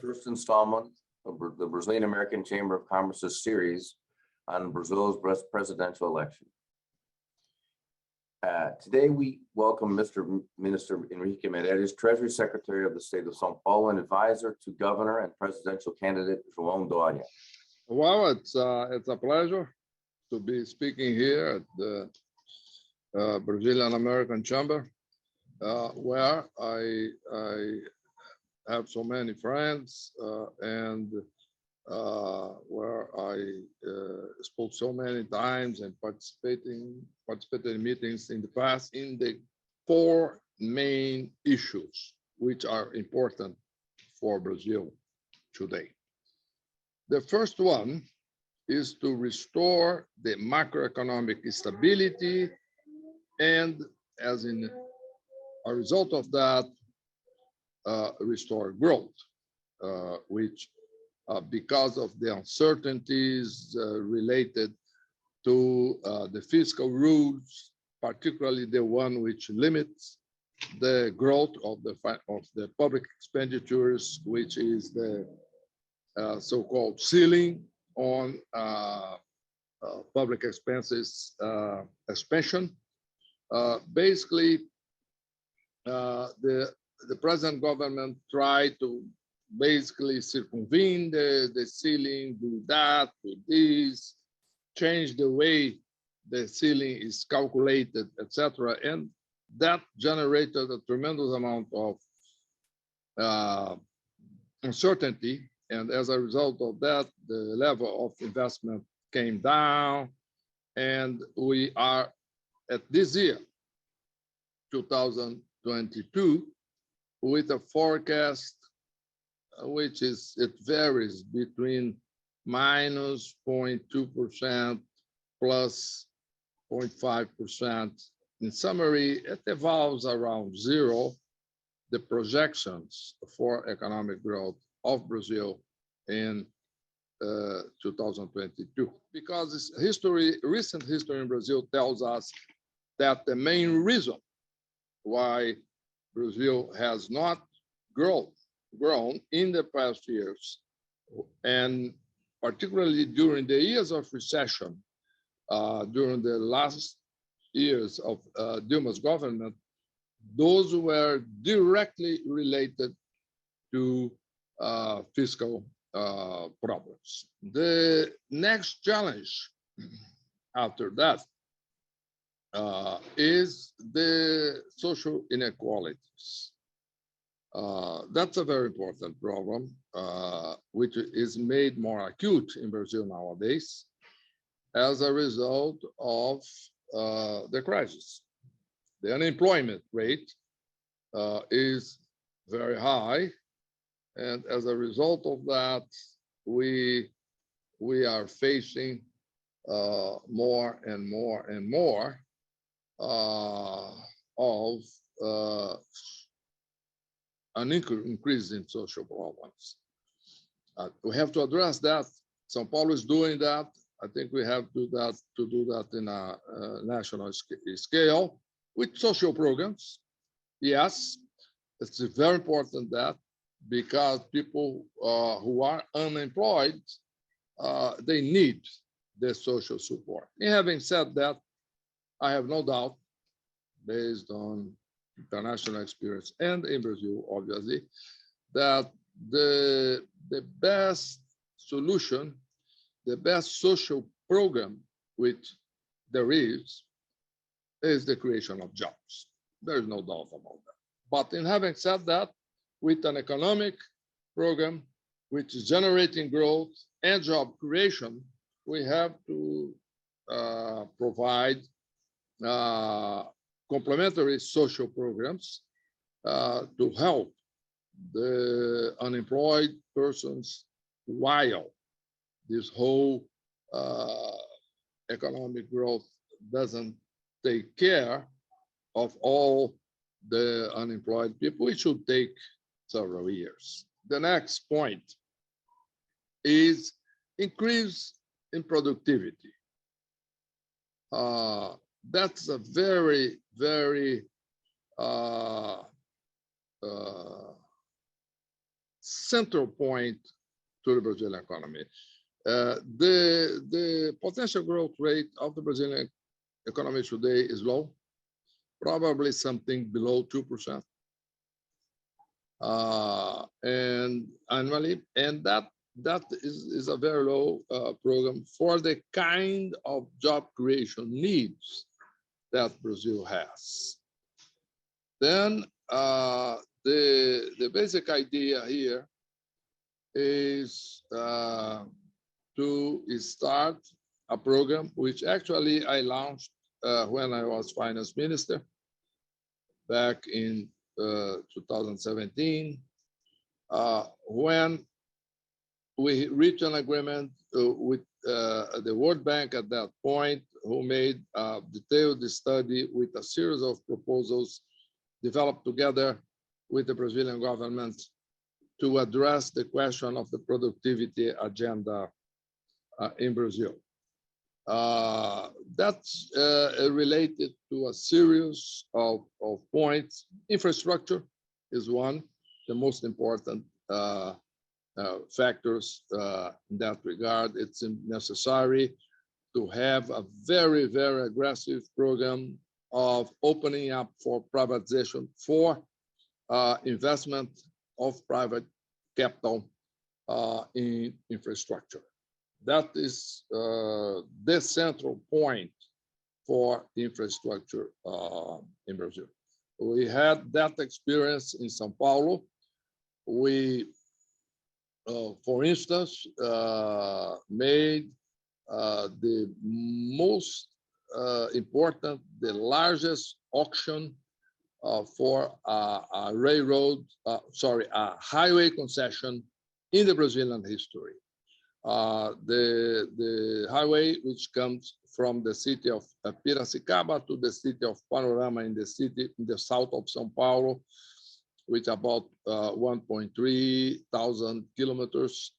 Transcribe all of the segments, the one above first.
first installment of the Brazilian American Chamber of Commerce's series on Brazil's presidential election. Today, we welcome Mr. Minister Henrique Meirelles, Treasury Secretary of the State of São Paulo and advisor to Governor and presidential candidate João Doria. Well, it's a pleasure to be speaking here at the Brazilian American Chamber, where I have so many friends and where I spoke so many times and participated in meetings in the past in the four main issues which are important for Brazil today. The first one is to restore the macroeconomic stability, and as in a result of that, restore growth, which because of the uncertainties related to the fiscal rules, particularly the one which limits the growth of the public expenditures, which is the so-called ceiling on public expenses expansion. Basically, the present government tried to basically circumvent the ceiling, do that, do this, change the way the ceiling is calculated, etc. And that generated a tremendous amount of uncertainty. And as a result of that, the level of investment came down. And we are at this year, 2022, with a forecast which is, it varies between minus 0.2% plus 0.5%. In summary, it evolves around zero, the projections for economic growth of Brazil in 2022. Because recent history in Brazil tells us that the main reason why Brazil has not grown in the past years, and particularly during the years of recession, during the last years of Dilma's government, those were directly related to fiscal problems. The next challenge after that is the social inequalities. That's a very important problem, which is made more acute in Brazil nowadays as a result of the crisis. The unemployment rate is very high, and as a result of that, we are facing more and more and more of an increase in social problems. We have to address that. São Paulo is doing that. I think we have to do that in a national scale with social programs. Yes, it's very important that, because people who are unemployed, they need the social support. And having said that, I have no doubt, based on international experience and in Brazil, obviously, that the best solution, the best social program which there is the creation of jobs. There is no doubt about that. But in having said that, with an economic program which is generating growth and job creation, we have to provide complementary social programs to help the unemployed persons while this whole economic growth doesn't take care of all the unemployed people. It should take several years. The next point is increase in productivity. That's a very, very central point to the Brazilian economy. The potential growth rate of the Brazilian economy today is low, probably something below 2%, and annually, and that is a very low program for the kind of job creation needs that Brazil has. Then the basic idea here is to start a program which actually I launched when I was finance minister back in 2017, when we reached an agreement with the World Bank at that point, who made a detailed study with a series of proposals developed together with the Brazilian government to address the question of the productivity agenda in Brazil. That's related to a series of points. Infrastructure is one, the most important factors in that regard. It's necessary to have a very, very aggressive program of opening up for privatization, for investment of private capital in infrastructure. That is the central point for infrastructure in Brazil. We had that experience in São Paulo. We, for instance, made the most important, the largest auction for a railroad, a highway concession in the Brazilian history. The highway which comes from the city of Piracicaba to the city of Panorama in the south of São Paulo, with about 1.3 thousand kilometers,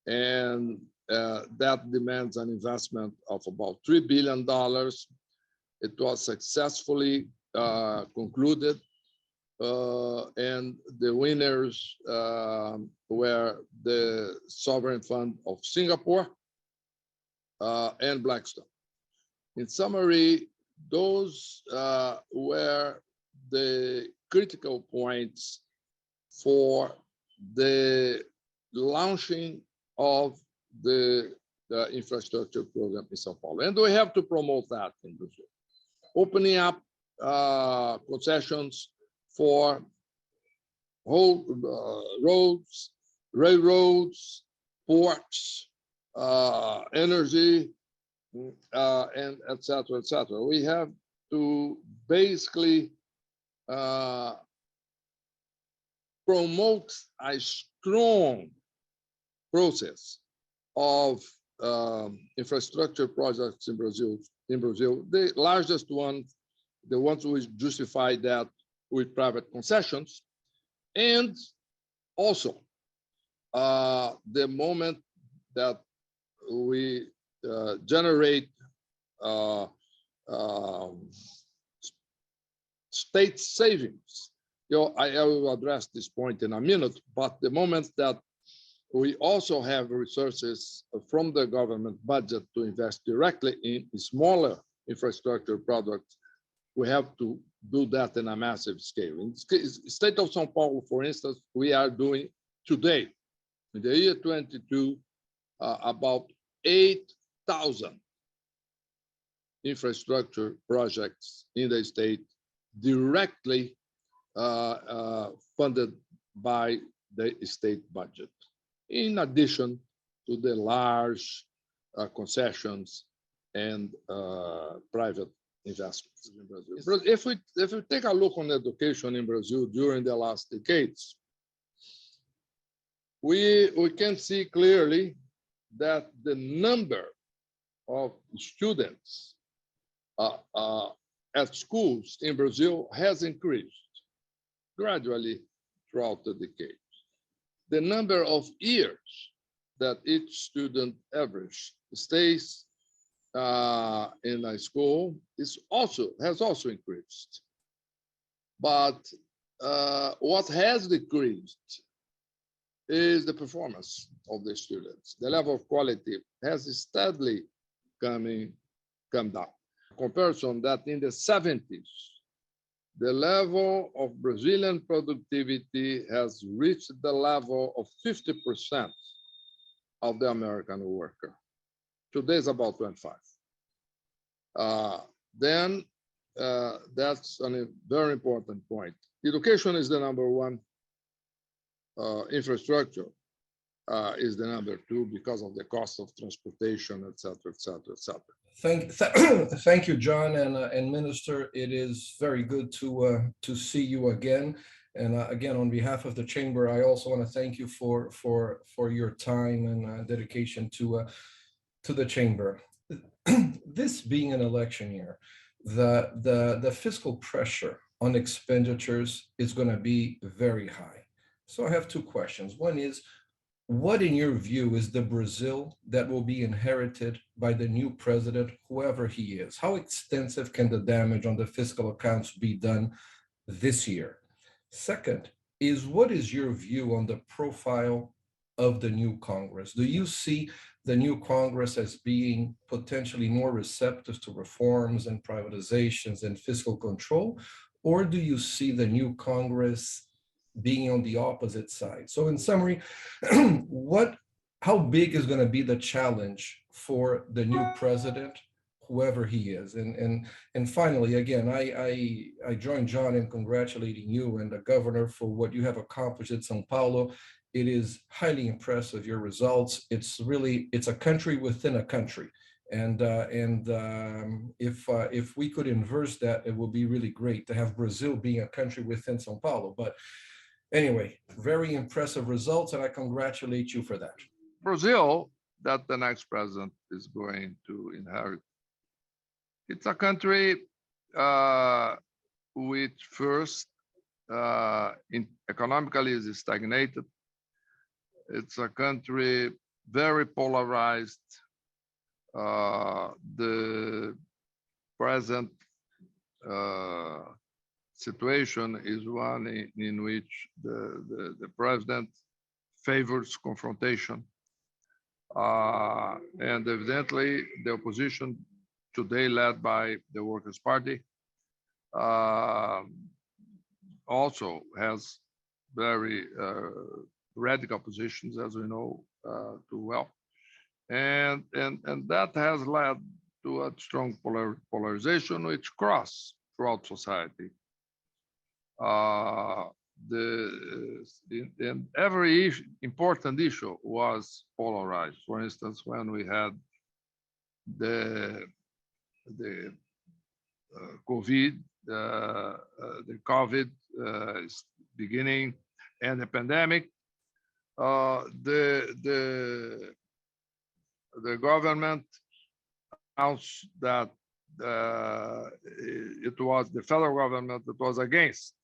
and that demands an investment of about $3 billion. It was successfully concluded, and the winners were the Sovereign Fund of Singapore and Blackstone. In summary, those were the critical points for the launching of the infrastructure program in São Paulo. And we have to promote that in Brazil. Opening up concessions for whole roads, railroads, ports, energy, and et cetera, et cetera. We have to basically promote a strong process of infrastructure projects in Brazil. The largest ones, the ones who justify that with private concessions, and also the moment that we generate state savings. I will address this point in a minute, but the moment that we also have resources from the government budget to invest directly in smaller infrastructure projects, we have to do that in a massive scale. In the state of São Paulo, for instance, we are doing today, in the year 22, about 8,000 infrastructure projects in the state directly funded by the state budget, in addition to the large concessions and private investments in Brazil. If we take a look on education in Brazil during the last decades, we can see clearly that the number of students at schools in Brazil has increased gradually throughout the decade. The number of years that each student average stays in a school has also increased. But what has decreased is the performance of the students. The level of quality has steadily come down. Comparison that in the 70s, the level of Brazilian productivity has reached the level of 50% of the American worker. Today is about 25. Then that's a very important point. Education is the number one. Infrastructure is the number two because of the cost of transportation, et cetera, et cetera, et cetera. Thank you, John and Minister. It is very good to see you again. And again, on behalf of the chamber, I also want to thank you for your time and dedication to the chamber. This being an election year, the fiscal pressure on expenditures is going to be very high. So I have two questions. One is, what in your view is the Brazil that will be inherited by the new president, whoever he is? How extensive can the damage on the fiscal accounts be done this year? Second is, what is your view on the profile of the new Congress? Do you see the new Congress as being potentially more receptive to reforms and privatizations and fiscal control? Or do you see the new Congress being on the opposite side? So in summary, how big is going to be the challenge for the new president, whoever he is? And finally, again, I join John in congratulating you and the governor for what you have accomplished at São Paulo. It is highly impressive, your results. It's a country within a country. And if we could inverse that, it would be really great to have Brazil being a country within São Paulo. But anyway, very impressive results, and I congratulate you for that. Brazil, that the next president is going to inherit, it's a country which first economically is stagnated. It's a country very polarized. The present situation is one in which the president favors confrontation. And evidently, the opposition today led by the Workers' Party also has very radical positions, as we know too well. And that has led to a strong polarization which cross throughout society. And every important issue was polarized. For instance, when we had the COVID beginning and the pandemic, the government announced that it was the federal government that was against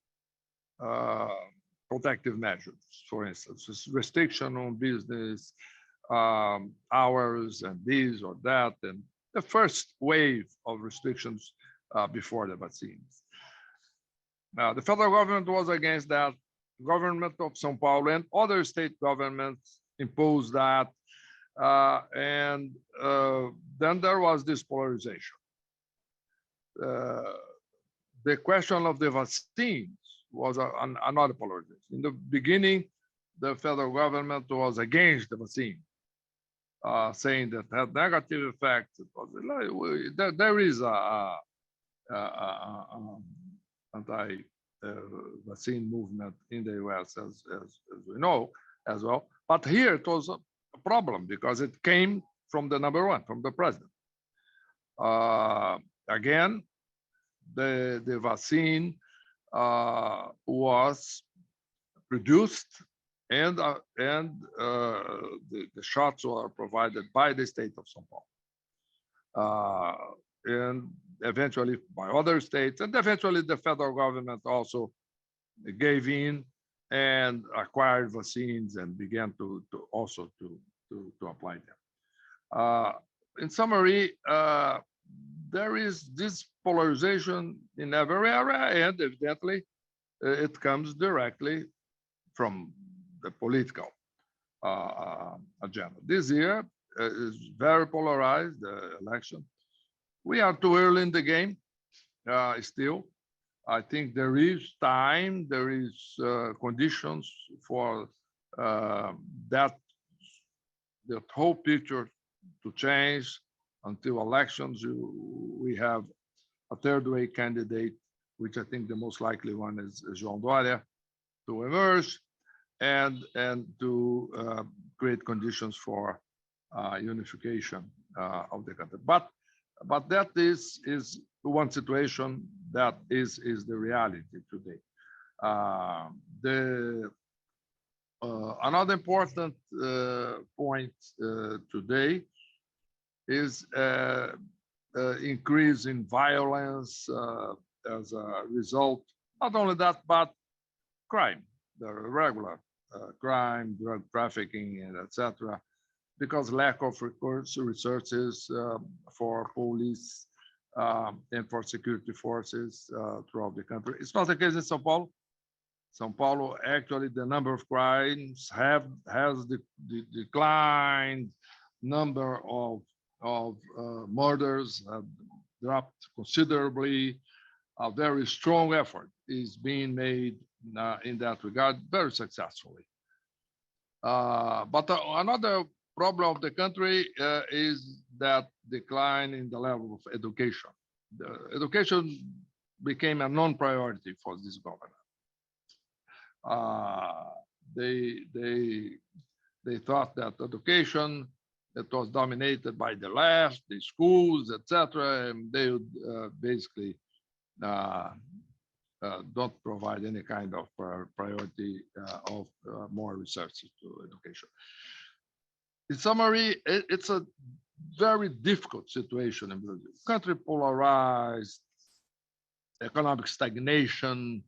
protective measures, for instance, restriction on business hours and this or that, and the first wave of restrictions before the vaccines. Now, the federal government was against that. Government of São Paulo and other state governments imposed that. And then there was this polarization. The question of the vaccines was another polarization. In the beginning, the federal government was against the vaccine, saying that had negative effects. There is a anti-vaccine movement in the US, as we know as well. But here it was a problem because it came from the number one, from the president. Again, the vaccine was produced and the shots were provided by the state of São Paulo. And eventually by other states, and eventually the federal government also gave in and acquired vaccines and began to apply them. In summary, there is this polarization in every area, and evidently it comes directly from the political agenda. This year is very polarized, the election. We are too early in the game still. I think there is time, there is conditions for that the whole picture to change. Until elections, we have a third-way candidate, which I think the most likely one is João Doria, to emerge and to create conditions for unification of the country. But that is one situation that is the reality today. Another important point today is increase in violence as a result. Not only that, but crime, the regular crime, drug trafficking, and etc. Because lack of resources for police and for security forces throughout the country. It's not the case in São Paulo. São Paulo, actually, the number of crimes has declined. Number of murders have dropped considerably. A very strong effort is being made in that regard, very successfully. But another problem of the country is that decline in the level of education. Education became a non-priority for this government. They thought that education that was dominated by the left, the schools, etc., and they would basically don't provide any kind of priority of more research to education. In summary, it's a very difficult situation in Brazil. Country polarized, economic stagnation,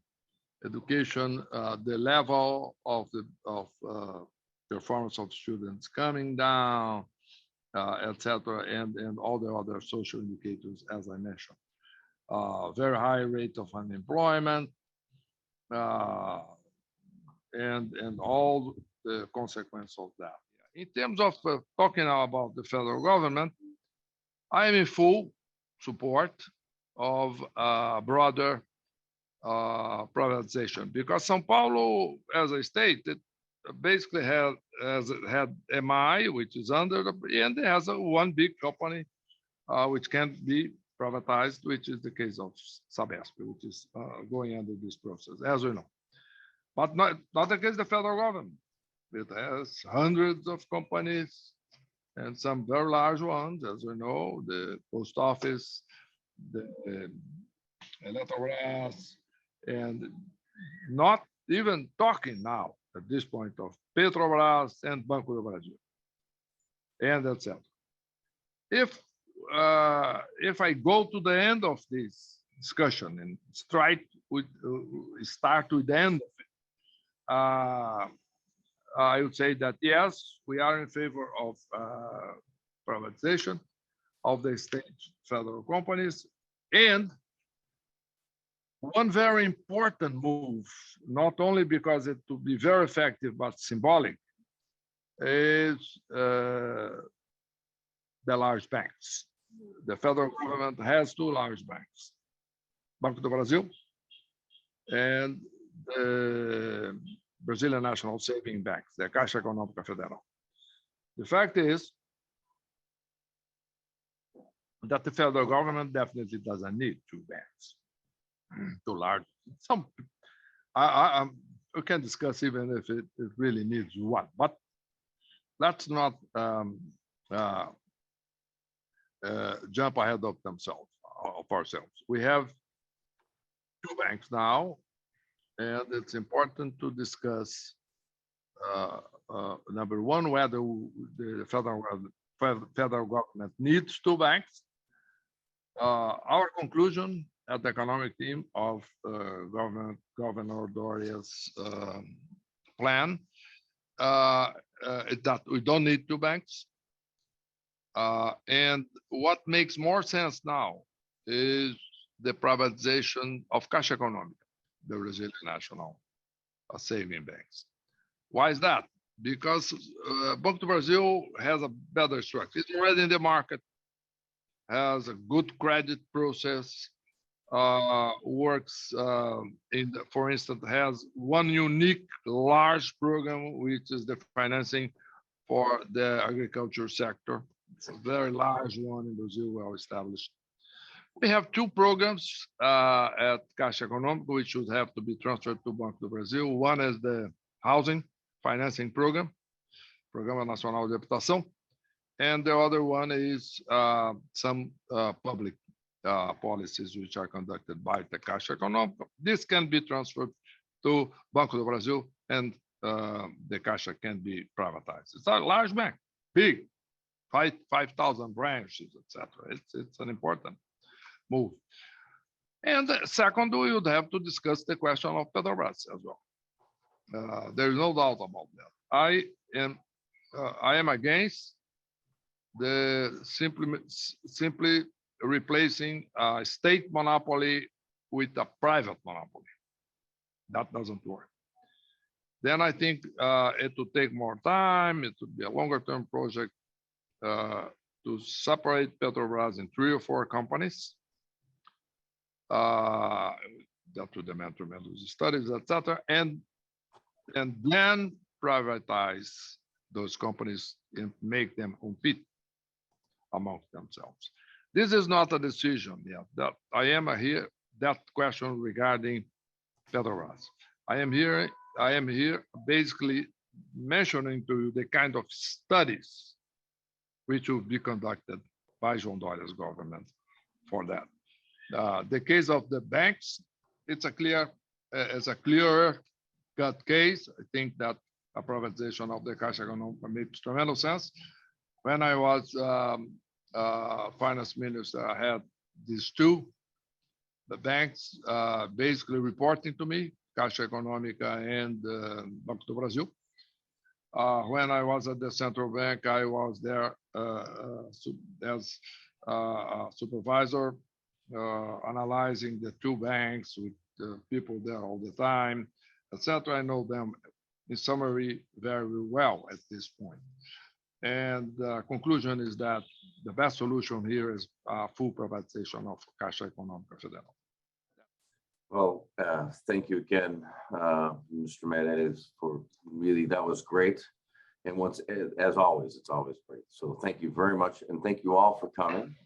education, the level of performance of students coming down, etc., and all the other social indicators, as I mentioned. Very high rate of unemployment, and all the consequence of that. In terms of talking now about the federal government, I am in full support of broader privatization, because São Paulo, as I stated, basically had MI, which is under the, and it has one big company which can be privatized, which is the case of Sabesp, which is going under this process, as we know. But not the case of the federal government. It has hundreds of companies and some very large ones, as we know, the post office, the Eletrobras, and not even talking now at this point of Petrobras and Banco do Brasil, and etc. If I go to the end of this discussion and start with the end of it, I would say that yes, we are in favor of privatization of the state federal companies, and one very important move, not only because it will be very effective but symbolic, is the large banks. The federal government has two large banks, Banco do Brasil and the Brazilian National Saving Banks, the Caixa Econômica Federal. The fact is that the federal government definitely doesn't need two banks, too large. Some, we can discuss even if it really needs one, but let's not jump ahead of ourselves. We have two banks now, and it's important to discuss number one, whether the federal government needs two banks. Our conclusion at the economic team of Governor Doria's plan is that we don't need two banks. And what makes more sense now is the privatization of Caixa Econômica, the Brazilian National Saving Banks. Why is that? because Banco do Brasil has a better structure. It's already in the market, has a good credit process, works for instance, has one unique large program, which is the financing for the agriculture sector. It's a very large one in Brazil, well established. We have two programs at Caixa Econômica, which should have to be transferred to Banco do Brasil. One is the housing financing program, Programa Nacional de Habitação, and the other one is some public policies which are conducted by the Caixa Econômica. This can be transferred to Banco do Brasil, and the Caixa can be privatized. It's a large bank, big, 5,000 branches, etc. It's an important move. And second, we would have to discuss the question of Petrobras as well. There is no doubt about that. I am against the simply replacing a state monopoly with a private monopoly. That doesn't work. Then I think it would take more time. It would be a longer-term project to separate Petrobras in 3 or 4 companies. That would demand tremendous studies, etc., and then privatize those companies and make them compete amongst themselves. This is not a decision yet. That I am here. That question regarding Petrobras. I am here basically mentioning to you the kind of studies which will be conducted by João Doria's government for that. The case of the banks, it's a clearer cut case. I think that a privatization of the Caixa Econômica makes tremendous sense. When I was finance minister, I had these two, the banks basically reporting to me, Caixa Econômica and Banco do Brasil. When I was at the central bank, I was there as a supervisor, analyzing the two banks with people there all the time, etc. I know them in summary very well at this point. And the conclusion is that the best solution here is full privatization of Caixa Econômica Federal. Well, thank you again, Mr. Meirelles, for really, that was great. And as always, it's always great. So thank you very much. And thank you all for coming.